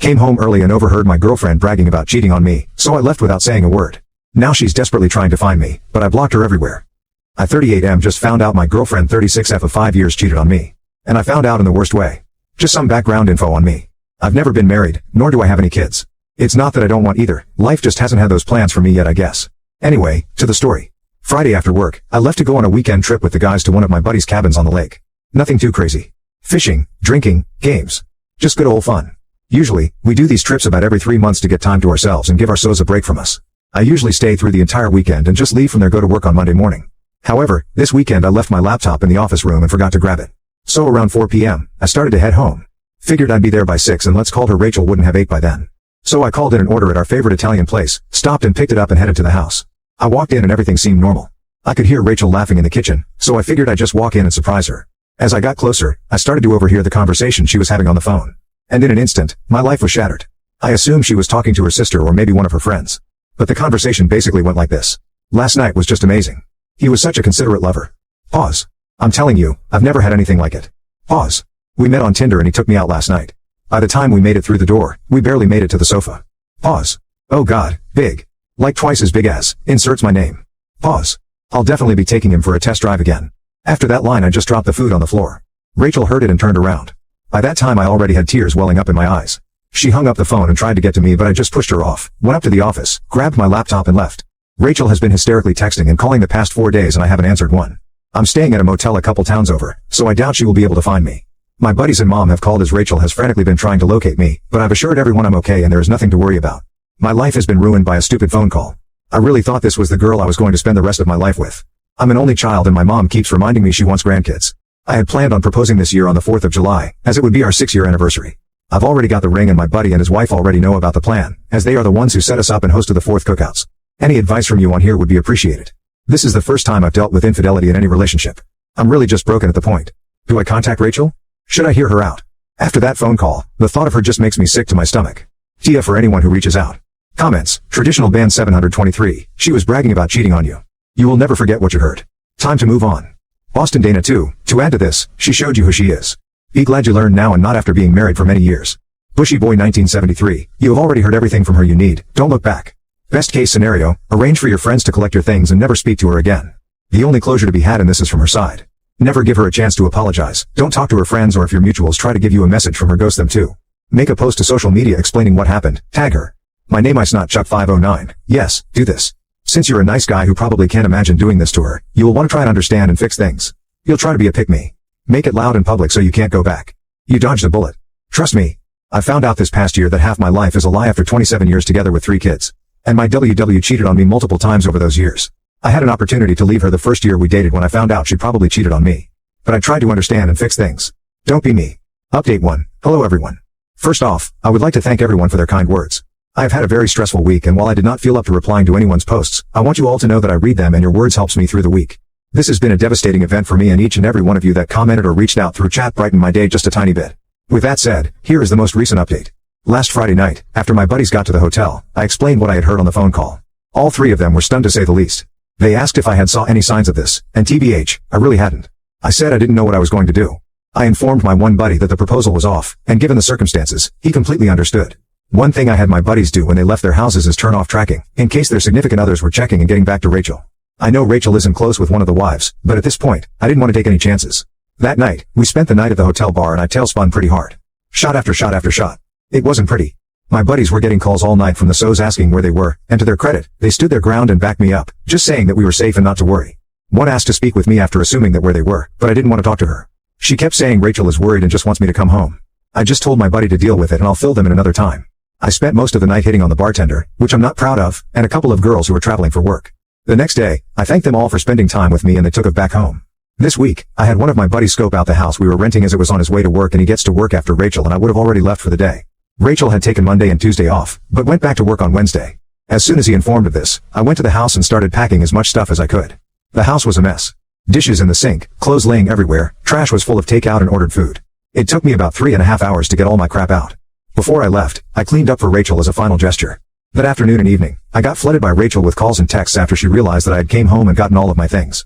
came home early and overheard my girlfriend bragging about cheating on me, so I left without saying a word. Now she's desperately trying to find me, but I blocked her everywhere. I 38M just found out my girlfriend 36F of 5 years cheated on me. And I found out in the worst way. Just some background info on me. I've never been married, nor do I have any kids. It's not that I don't want either, life just hasn't had those plans for me yet, I guess. Anyway, to the story. Friday after work, I left to go on a weekend trip with the guys to one of my buddy's cabins on the lake. Nothing too crazy. Fishing, drinking, games. Just good old fun. Usually, we do these trips about every 3 months to get time to ourselves and give our souls a break from us. I usually stay through the entire weekend and just leave from there go to work on Monday morning. However, this weekend I left my laptop in the office room and forgot to grab it. So around 4 p.m., I started to head home. Figured I'd be there by 6 and let's call her Rachel wouldn't have 8 by then. So I called in an order at our favorite Italian place, stopped and picked it up and headed to the house. I walked in and everything seemed normal. I could hear Rachel laughing in the kitchen, so I figured I'd just walk in and surprise her. As I got closer, I started to overhear the conversation she was having on the phone. And in an instant, my life was shattered. I assumed she was talking to her sister or maybe one of her friends. But the conversation basically went like this. Last night was just amazing. He was such a considerate lover. Pause. I'm telling you, I've never had anything like it. Pause. We met on Tinder and he took me out last night. By the time we made it through the door, we barely made it to the sofa. Pause. Oh God, big. Like twice as big as, inserts my name. Pause. I'll definitely be taking him for a test drive again. After that line I just dropped the food on the floor. Rachel heard it and turned around. By that time I already had tears welling up in my eyes. She hung up the phone and tried to get to me but I just pushed her off, went up to the office, grabbed my laptop and left. Rachel has been hysterically texting and calling the past 4 days and I haven't answered one. I'm staying at a motel a couple towns over, so I doubt she will be able to find me. My buddies and mom have called as Rachel has frantically been trying to locate me, but I've assured everyone I'm okay and there is nothing to worry about. My life has been ruined by a stupid phone call. I really thought this was the girl I was going to spend the rest of my life with. I'm an only child and my mom keeps reminding me she wants grandkids. I had planned on proposing this year on the 4th of July, as it would be our 6-year anniversary. I've already got the ring and my buddy and his wife already know about the plan, as they are the ones who set us up and hosted the 4th cookouts. Any advice from you on here would be appreciated. This is the first time I've dealt with infidelity in any relationship. I'm really just broken at the point. Do I contact Rachel? Should I hear her out? After that phone call, the thought of her just makes me sick to my stomach. TF for anyone who reaches out. Comments. Traditional band 723. She was bragging about cheating on you. You will never forget what you heard. Time to move on. Boston Dana 2. To add to this, she showed you who she is. Be glad you learned now and not after being married for many years. Bushy Boy 1973. You have already heard everything from her you need. Don't look back. Best case scenario, arrange for your friends to collect your things and never speak to her again. The only closure to be had in this is from her side. Never give her a chance to apologize. Don't talk to her friends or if your mutuals try to give you a message from her, ghost them too. Make a post to social media explaining what happened. Tag her. My name is not Chuck 509. Yes, do this. Since you're a nice guy who probably can't imagine doing this to her, you will want to try and understand and fix things. You'll try to be a pick-me. Make it loud in public so you can't go back. You dodged a bullet. Trust me. I found out this past year that half my life is a lie after 27 years together with 3 kids. And my WW cheated on me multiple times over those years. I had an opportunity to leave her the first year we dated when I found out she probably cheated on me. But I tried to understand and fix things. Don't be me. Update 1. Hello everyone. First off, I would like to thank everyone for their kind words. I have had a very stressful week and while I did not feel up to replying to anyone's posts, I want you all to know that I read them and your words helps me through the week. This has been a devastating event for me and each and every one of you that commented or reached out through chat brightened my day just a tiny bit. With that said, here is the most recent update. Last Friday night, after my buddies got to the hotel, I explained what I had heard on the phone call. All 3 of them were stunned to say the least. They asked if I had saw any signs of this, and TBH, I really hadn't. I said I didn't know what I was going to do. I informed my one buddy that the proposal was off, and given the circumstances, he completely understood. One thing I had my buddies do when they left their houses is turn off tracking, in case their significant others were checking and getting back to Rachel. I know Rachel isn't close with one of the wives, but at this point, I didn't want to take any chances. That night, we spent the night at the hotel bar and I tailspun pretty hard. Shot after shot after shot. It wasn't pretty. My buddies were getting calls all night from the SOs asking where they were, and to their credit, they stood their ground and backed me up, just saying that we were safe and not to worry. One asked to speak with me after assuming that where they were, but I didn't want to talk to her. She kept saying Rachel is worried and just wants me to come home. I just told my buddy to deal with it and I'll fill them in another time. I spent most of the night hitting on the bartender, which I'm not proud of, and a couple of girls who were traveling for work. The next day, I thanked them all for spending time with me and they took us back home. This week, I had one of my buddies scope out the house we were renting as it was on his way to work and he gets to work after Rachel and I would have already left for the day. Rachel had taken Monday and Tuesday off, but went back to work on Wednesday. As soon as he informed of this, I went to the house and started packing as much stuff as I could. The house was a mess. Dishes in the sink, clothes laying everywhere, trash was full of takeout and ordered food. It took me about 3.5 hours to get all my crap out. Before I left, I cleaned up for Rachel as a final gesture. That afternoon and evening, I got flooded by Rachel with calls and texts after she realized that I had came home and gotten all of my things.